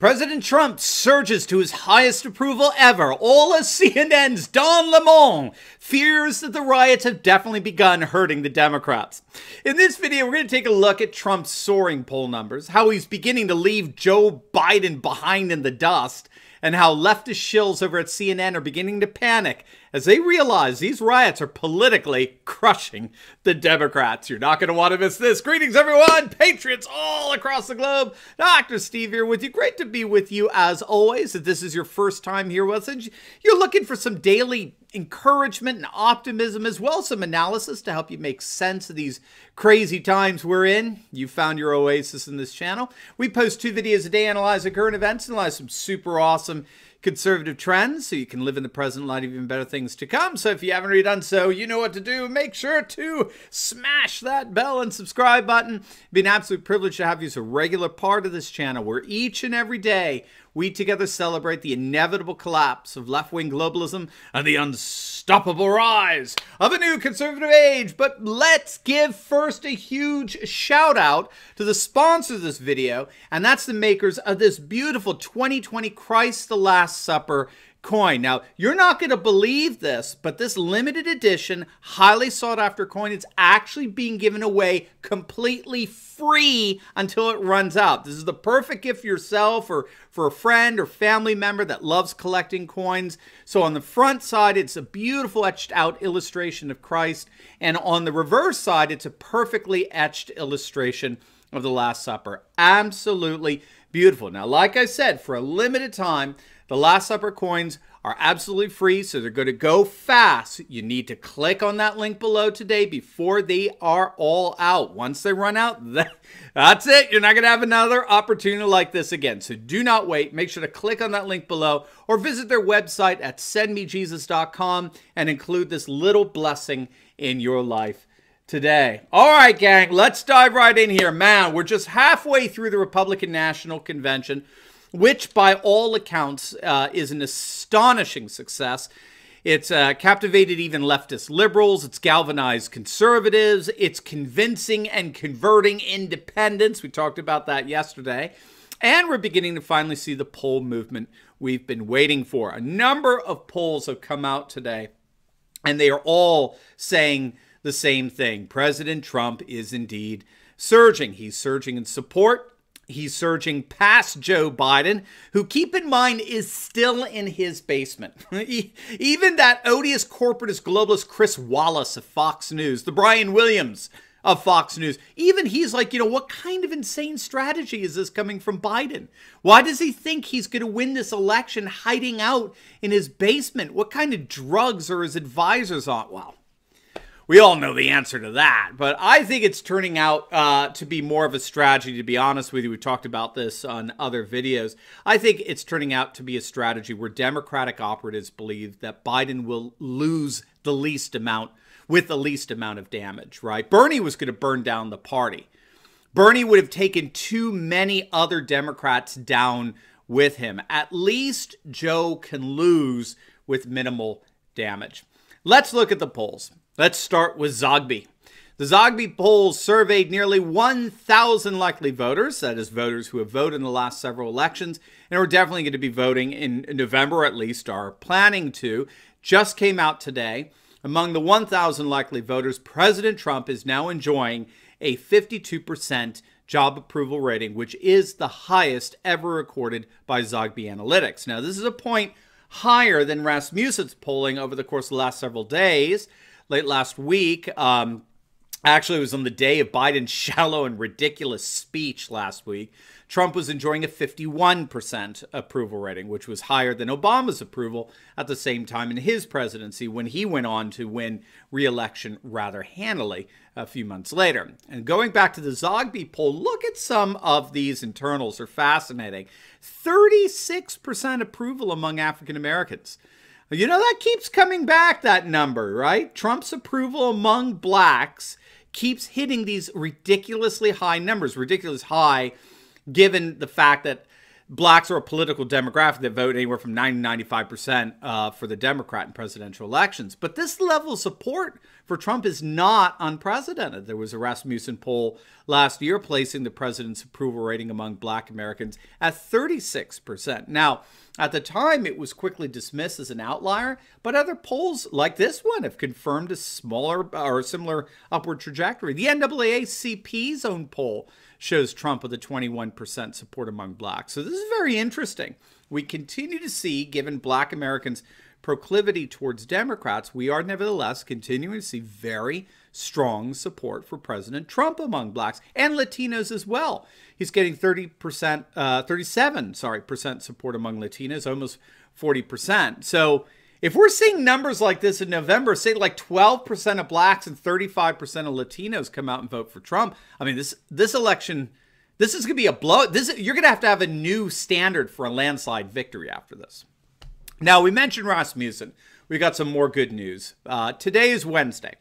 President Trump surges to his highest approval ever, all as CNN's Don Lemon fears that the riots have definitely begun hurting the Democrats. In this video, we're going to take a look at Trump's soaring poll numbers, how he's beginning to leave Joe Biden behind in the dust, and how leftist shills over at CNN are beginning to panic as they realize these riots are politically crushing the Democrats. You're not going to want to miss this. Greetings, everyone. Patriots all across the globe. Dr. Steve here with you. Great to be with you as always. If this is your first time here with us, you're looking for some daily encouragement and optimism, as well as some analysis to help you make sense of these crazy times we're in, you found your oasis in this channel. We post 2 videos a day analyzing current events, analyze some super awesome conservative trends so you can live in the present light of even better things to come. So if you haven't already done so, you know what to do. Make sure to smash that bell and subscribe button. It'd be an absolute privilege to have you as a regular part of this channel, where each and every day we together celebrate the inevitable collapse of left-wing globalism and the unstoppable rise of a new conservative age. But let's give first a huge shout out to the sponsor of this video, and that's the makers of this beautiful 2020 Christ the Last Supper coin. Now, you're not going to believe this, but this limited edition, highly sought after coin is actually being given away completely free until it runs out. This is the perfect gift for yourself or for a friend or family member that loves collecting coins. So on the front side, it's a beautiful etched out illustration of Christ. And on the reverse side, it's a perfectly etched illustration of the Last Supper. Absolutely beautiful. Now, like I said, for a limited time, the Last Supper coins are absolutely free, so they're going to go fast. You need to click on that link below today before they are all out. Once they run out, that's it. You're not going to have another opportunity like this again. So do not wait. Make sure to click on that link below or visit their website at sendmejesus.com and include this little blessing in your life today. All right, gang, let's dive right in here. Man, we're just halfway through the Republican National Convention, which by all accounts is an astonishing success. It's captivated even leftist liberals. It's galvanized conservatives. It's convincing and converting independents. We talked about that yesterday. And we're beginning to finally see the poll movement we've been waiting for. A number of polls have come out today, and they are all saying the same thing. President Trump is indeed surging. He's surging in support. He's surging past Joe Biden, who, keep in mind, is still in his basement. Even that odious corporatist globalist Chris Wallace of Fox News, the Brian Williams of Fox News, even he's like, what kind of insane strategy is this coming from Biden? Why does he think he's going to win this election hiding out in his basement? What kind of drugs are his advisors on? Well, we all know the answer to that, but I think it's turning out to be more of a strategy, to be honest with you. We talked about this on other videos. I think it's turning out to be a strategy where Democratic operatives believe that Biden will lose the least amount with the least amount of damage, right? Bernie was going to burn down the party. Bernie would have taken too many other Democrats down with him. At least Joe can lose with minimal damage. Let's look at the polls. Let's start with Zogby. The Zogby polls surveyed nearly 1,000 likely voters, that is, voters who have voted in the last several elections and are definitely going to be voting in November, or at least are planning to. Just came out today. Among the 1,000 likely voters, President Trump is now enjoying a 52% job approval rating, which is the highest ever recorded by Zogby Analytics. Now, this is a point higher than Rasmussen's polling over the course of the last several days. Late last week, actually it was on the day of Biden's shallow and ridiculous speech last week, Trump was enjoying a 51% approval rating, which was higher than Obama's approval at the same time in his presidency, when he went on to win re-election rather handily a few months later. And going back to the Zogby poll, look at some of these internals. They're fascinating. 36% approval among African Americans. That keeps coming back, that number, right? Trump's approval among blacks keeps hitting these ridiculously high numbers, ridiculously high, given the fact that blacks are a political demographic that vote anywhere from 90 to 95% for the Democrat in presidential elections. But this level of support for Trump is not unprecedented. There was a Rasmussen poll last year placing the president's approval rating among Black Americans at 36%. Now, at the time, it was quickly dismissed as an outlier, but other polls like this one have confirmed a smaller or similar upward trajectory. The NAACP's own poll shows Trump with a 21% support among blacks. So this is very interesting. We continue to see, given Black Americans' proclivity towards Democrats, we are nevertheless continuing to see very strong support for President Trump among blacks and Latinos as well. He's getting 37% support among Latinos, almost 40%. So if we're seeing numbers like this in November, say like 12% of blacks and 35% of Latinos come out and vote for Trump, I mean, this election, this is going to be a blow. You're going to have a new standard for a landslide victory after this. Now, we mentioned Rasmussen. We got some more good news. Today is Wednesday.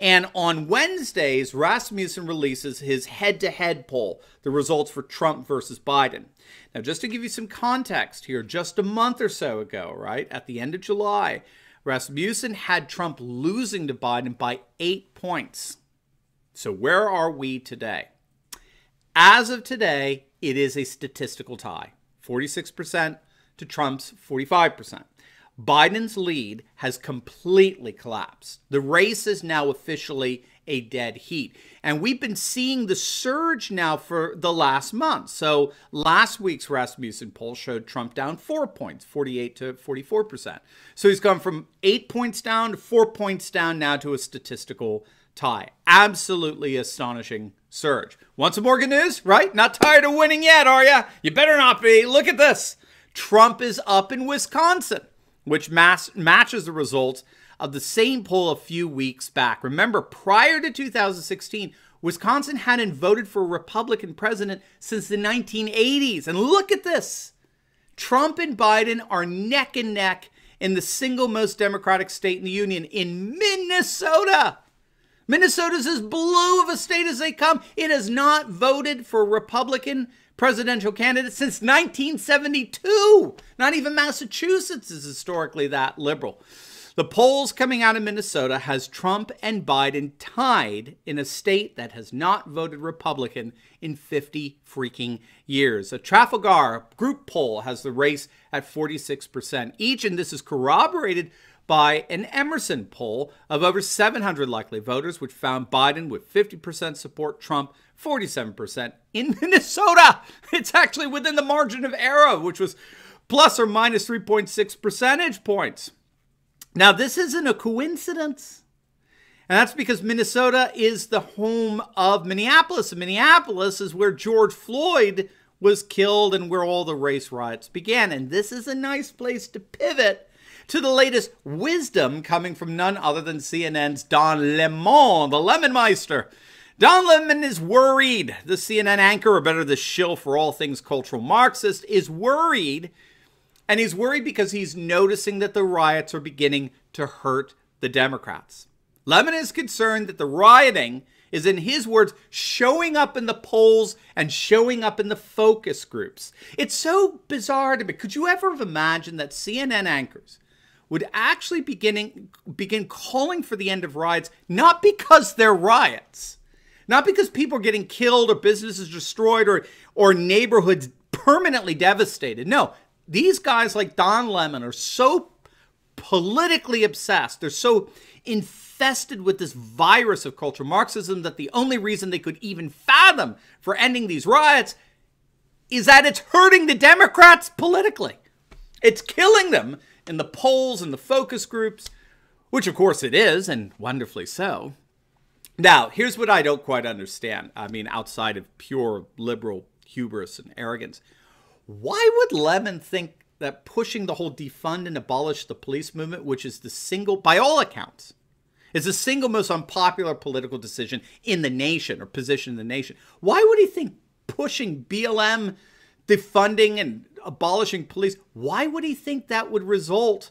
And on Wednesdays, Rasmussen releases his head-to-head poll, the results for Trump versus Biden. Now, just to give you some context here, just a month or so ago, right, at the end of July, Rasmussen had Trump losing to Biden by 8 points. So where are we today? As of today, it is a statistical tie, 46% to Trump's 45%. Biden's lead has completely collapsed. The race is now officially a dead heat. And we've been seeing the surge now for the last month. So last week's Rasmussen poll showed Trump down 4 points, 48 to 44%. So he's gone from 8 points down to 4 points down now to a statistical tie. Absolutely astonishing surge. Want some more good news, right? Not tired of winning yet, are you? You better not be. Look at this. Trump is up in Wisconsin, which matches the results of the same poll a few weeks back. Remember, prior to 2016, Wisconsin hadn't voted for a Republican president since the 1980s. And look at this. Trump and Biden are neck and neck in the single most Democratic state in the union, in Minnesota. Minnesota's as blue of a state as they come. It has not voted for a Republican presidential candidate since 1972. Not even Massachusetts is historically that liberal. The polls coming out of Minnesota has Trump and Biden tied in a state that has not voted Republican in 50 freaking years. A Trafalgar group poll has the race at 46% each, and this is corroborated by an Emerson poll of over 700 likely voters, which found Biden with 50% support, Trump 47% in Minnesota. It's actually within the margin of error, which was plus or minus 3.6 percentage points. Now, this isn't a coincidence. And that's because Minnesota is the home of Minneapolis. And Minneapolis is where George Floyd was killed and where all the race riots began. And this is a nice place to pivot to the latest wisdom coming from none other than CNN's Don Lemon, the Lemonmeister. Don Lemon is worried. The CNN anchor, or better, the shill for all things cultural Marxist, is worried. And he's worried because he's noticing that the riots are beginning to hurt the Democrats. Lemon is concerned that the rioting is, in his words, showing up in the polls and showing up in the focus groups. It's so bizarre to me. Could you ever have imagined that CNN anchors would actually begin calling for the end of riots, not because they're riots, not because people are getting killed or businesses destroyed or neighborhoods permanently devastated. No, these guys like Don Lemon are so politically obsessed. They're so infested with this virus of cultural Marxism that the only reason they could even fathom for ending these riots is that it's hurting the Democrats politically. It's killing them in the polls and the focus groups, which of course it is, and wonderfully so. Now, here's what I don't quite understand. I mean, outside of pure liberal hubris and arrogance. Why would Lemon think that pushing the whole defund and abolish the police movement, which is the single, by all accounts, is the single most unpopular political decision in the nation or position in the nation? Why would he think pushing BLM, defunding and abolishing police, why would he think that would result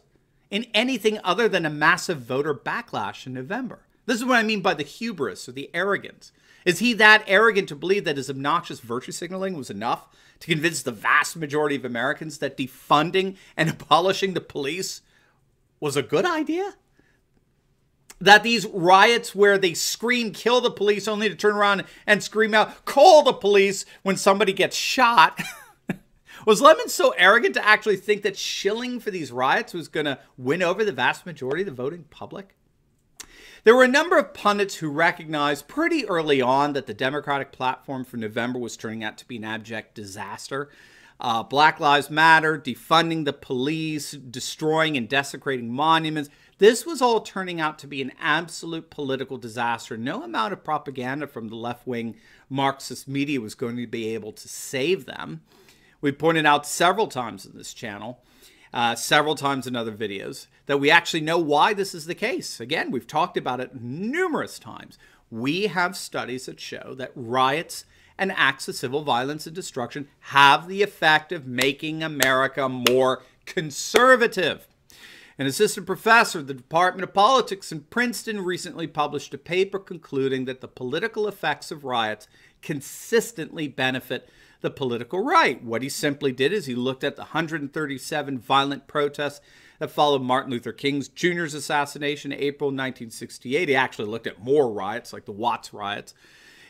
in anything other than a massive voter backlash in November? This is what I mean by the hubris or the arrogance. Is he that arrogant to believe that his obnoxious virtue signaling was enough to convince the vast majority of Americans that defunding and abolishing the police was a good idea? that these riots where they scream, kill the police, only to turn around and scream out, call the police when somebody gets shot. Was Lemon so arrogant to actually think that shilling for these riots was going to win over the vast majority of the voting public? There were a number of pundits who recognized pretty early on that the Democratic platform for November was turning out to be an abject disaster. Black Lives Matter, defunding the police, destroying and desecrating monuments. This was all turning out to be an absolute political disaster. No amount of propaganda from the left-wing Marxist media was going to be able to save them. We pointed out several times in this channel, several times in other videos, that we actually know why this is the case. Again, we've talked about it numerous times. We have studies that show that riots and acts of civil violence and destruction have the effect of making America more conservative. An assistant professor at the Department of Politics in Princeton recently published a paper concluding that the political effects of riots consistently benefit the political right. What he simply did is he looked at the 137 violent protests that followed Martin Luther King Jr.'s assassination in April 1968. He actually looked at more riots, like the Watts riots.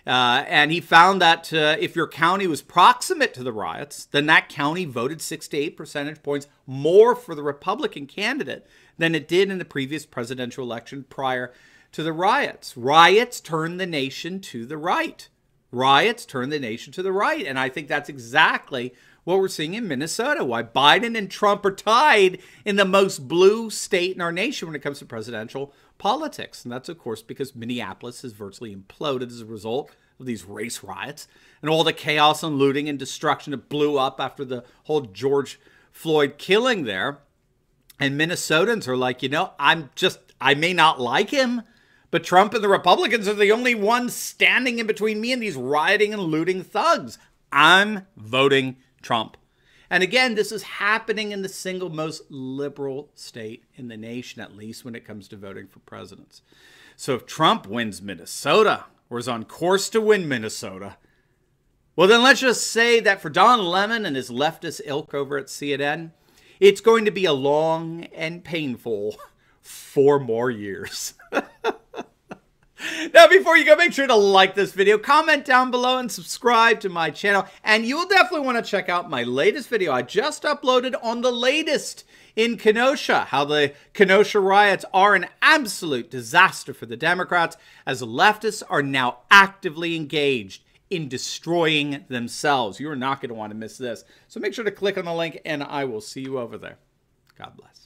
And he found that if your county was proximate to the riots, then that county voted 6 to 8 percentage points more for the Republican candidate than it did in the previous presidential election prior to the riots. Riots turned the nation to the right. Riots turned the nation to the right. And I think that's exactly what we're seeing in Minnesota, why Biden and Trump are tied in the most blue state in our nation when it comes to presidential politics. And that's, of course, because Minneapolis has virtually imploded as a result of these race riots and all the chaos and looting and destruction that blew up after the whole George Floyd killing there. And Minnesotans are like, you know, I may not like him, but Trump and the Republicans are the only ones standing in between me and these rioting and looting thugs. I'm voting Trump. And again, this is happening in the single most liberal state in the nation, at least when it comes to voting for presidents. So if Trump wins Minnesota, or is on course to win Minnesota, well, then let's just say that for Don Lemon and his leftist ilk over at CNN, it's going to be a long and painful 4 more years. Now, before you go, make sure to like this video, comment down below, and subscribe to my channel. And you will definitely want to check out my latest video I just uploaded on the latest in Kenosha, how the Kenosha riots are an absolute disaster for the Democrats, as leftists are now actively engaged in destroying themselves. You are not going to want to miss this. So make sure to click on the link, and I will see you over there. God bless.